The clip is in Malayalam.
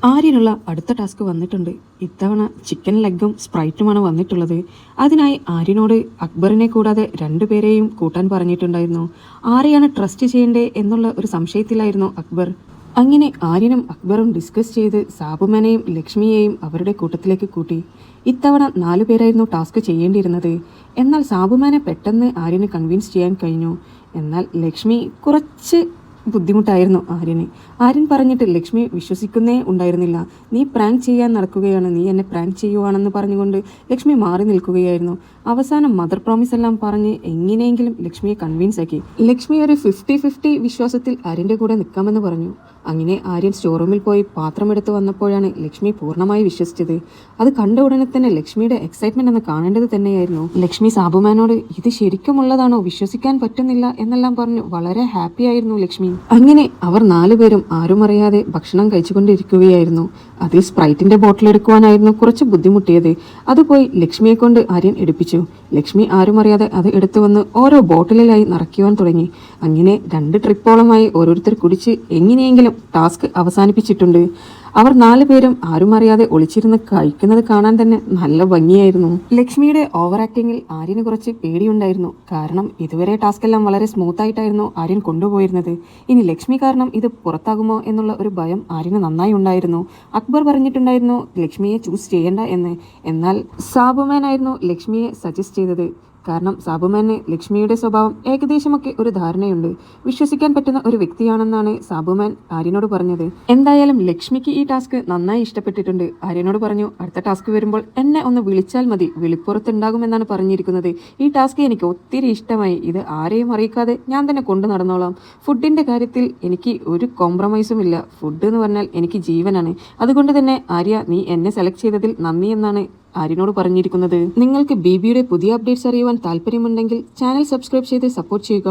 ആര്യനുള്ള അടുത്ത ടാസ്ക് വന്നിട്ടുണ്ട്. ഇത്തവണ ചിക്കൻ ലെഗും സ്പ്രൈറ്റുമാണ് വന്നിട്ടുള്ളത്. അതിനായി ആര്യനോട് അക്ബറിനെ കൂടാതെ രണ്ടുപേരെയും കൂട്ടാൻ പറഞ്ഞിട്ടുണ്ടായിരുന്നു. ആരെയാണ് ട്രസ്റ്റ് ചെയ്യേണ്ടേ എന്നുള്ള ഒരു സംശയത്തിലായിരുന്നു അക്ബർ. അങ്ങനെ ആര്യനും അക്ബറും ഡിസ്കസ് ചെയ്ത് സാബുമാനെയും ലക്ഷ്മിയെയും അവരുടെ കൂട്ടത്തിലേക്ക് കൂട്ടി. ഇത്തവണ 4 പേരായിരുന്നു ടാസ്ക് ചെയ്യേണ്ടിയിരുന്നത്. എന്നാൽ സാബുമാനെ പെട്ടെന്ന് ആര്യന് കൺവിൻസ് ചെയ്യാൻ കഴിഞ്ഞു. എന്നാൽ ലക്ഷ്മി കുറച്ച് ബുദ്ധിമുട്ടായിരുന്നു ആര്യന്. ആര്യൻ പറഞ്ഞിട്ട് ലക്ഷ്മി വിശ്വസിക്കുന്നേ ഉണ്ടായിരുന്നില്ല. നീ പ്രാങ്ക് ചെയ്യാൻ നടക്കുകയാണ്, നീ എന്നെ പ്രാങ്ക് ചെയ്യുവാണെന്ന് പറഞ്ഞുകൊണ്ട് ലക്ഷ്മി മാറി നിൽക്കുകയായിരുന്നു. അവസാനം മദർ പ്രോമിസ് എല്ലാം പറഞ്ഞ് എങ്ങനെയെങ്കിലും ലക്ഷ്മിയെ കൺവിൻസ് ആക്കി. ലക്ഷ്മി ഒരു 50-50 വിശ്വാസത്തിൽ ആര്യൻ്റെ കൂടെ നിൽക്കാമെന്ന് പറഞ്ഞു. അങ്ങനെ ആര്യൻ സ്റ്റോർ റൂമിൽ പോയി പാത്രമെടുത്ത് വന്നപ്പോഴാണ് ലക്ഷ്മി പൂർണ്ണമായി വിശ്വസിച്ചത്. അത് കണ്ട ഉടനെ തന്നെ ലക്ഷ്മിയുടെ എക്സൈറ്റ്മെന്റ് എന്ന് കാണേണ്ടത് തന്നെയായിരുന്നു. ലക്ഷ്മി സാബുമാനോട് ഇത് ശരിക്കുമുള്ളതാണോ, വിശ്വസിക്കാൻ പറ്റുന്നില്ല എന്നെല്ലാം പറഞ്ഞു വളരെ ഹാപ്പി ആയിരുന്നു ലക്ഷ്മി. അങ്ങനെ അവർ 4 പേരും ആരും അറിയാതെ ഭക്ഷണം കഴിച്ചുകൊണ്ടിരിക്കുകയായിരുന്നു. അതിൽ സ്പ്രൈറ്റിന്റെ ബോട്ടിൽ എടുക്കുവാനായിരുന്നു കുറച്ച് ബുദ്ധിമുട്ടിയത്. അത് പോയി ലക്ഷ്മിയെ കൊണ്ട് ആര്യൻ എടുപ്പിച്ചു. ലക്ഷ്മി ആരും അറിയാതെ അത് എടുത്തു വന്ന് ഓരോ ബോട്ടിലായി നിറയ്ക്കുവാൻ തുടങ്ങി. അങ്ങനെ 2 ട്രിപ്പോളമായി ഓരോരുത്തർ കുടിച്ച് എങ്ങനെയെങ്കിലും ടാസ്ക് അവസാനിപ്പിച്ചിട്ടുണ്ട്. അവർ 4 പേരും ആരും അറിയാതെ ഒളിച്ചിരുന്ന് കഴിക്കുന്നത് കാണാൻ തന്നെ നല്ല ഭംഗിയായിരുന്നു. ലക്ഷ്മിയുടെ ഓവർ ആക്ടിങ്ങിൽ ആര്യന് കുറച്ച് പേടിയുണ്ടായിരുന്നു. കാരണം ഇതുവരെ ടാസ്ക് എല്ലാം വളരെ സ്മൂത്ത് ആയിട്ടായിരുന്നു ആര്യൻ കൊണ്ടുപോയിരുന്നത്. ഇനി ലക്ഷ്മി കാരണം ഇത് പുറത്താകുമോ എന്നുള്ള ഒരു ഭയം ആര്യന് നന്നായി ഉണ്ടായിരുന്നു. അക്ബർ പറഞ്ഞിട്ടുണ്ടായിരുന്നു ലക്ഷ്മിയെ ചൂസ് ചെയ്യേണ്ട എന്ന്. എന്നാൽ സാബുമാൻ ആയിരുന്നു ലക്ഷ്മിയെ സജസ്റ്റ് ചെയ്തത്. കാരണം സാബുമാന് ലക്ഷ്മിയുടെ സ്വഭാവം ഏകദേശമൊക്കെ ഒരു ധാരണയുണ്ട്. വിശ്വസിക്കാൻ പറ്റുന്ന ഒരു വ്യക്തിയാണെന്നാണ് സാബുമാൻ ആര്യനോട് പറഞ്ഞത്. എന്തായാലും ലക്ഷ്മിക്ക് ഈ ടാസ്ക് നന്നായി ഇഷ്ടപ്പെട്ടിട്ടുണ്ട്. ആര്യനോട് പറഞ്ഞു അടുത്ത ടാസ്ക് വരുമ്പോൾ എന്നെ ഒന്ന് വിളിച്ചാൽ മതി, വിളിപ്പുറത്തുണ്ടാകുമെന്നാണ് പറഞ്ഞിരിക്കുന്നത്. ഈ ടാസ്ക് എനിക്ക് ഒത്തിരി ഇഷ്ടമായി. ഇത് ആരെയും അറിയിക്കാതെ ഞാൻ തന്നെ കൊണ്ടു നടന്നോളാം. ഫുഡിന്റെ കാര്യത്തിൽ എനിക്ക് ഒരു കോംപ്രമൈസും ഇല്ല. ഫുഡ് എന്ന് പറഞ്ഞാൽ എനിക്ക് ജീവനാണ്. അതുകൊണ്ട് തന്നെ ആര്യ, നീ എന്നെ സെലക്ട് ചെയ്തതിൽ നന്ദി എന്നാണ് ആര്യനോട് പറഞ്ഞിരിക്കുന്നത്. നിങ്ങൾക്ക് ബിബിയുടെ പുതിയ അപ്ഡേറ്റ്സ് അറിയുവാൻ താല്പര്യമുണ്ടെങ്കിൽ ചാനൽ സബ്സ്ക്രൈബ് ചെയ്ത് സപ്പോർട്ട് ചെയ്യുക.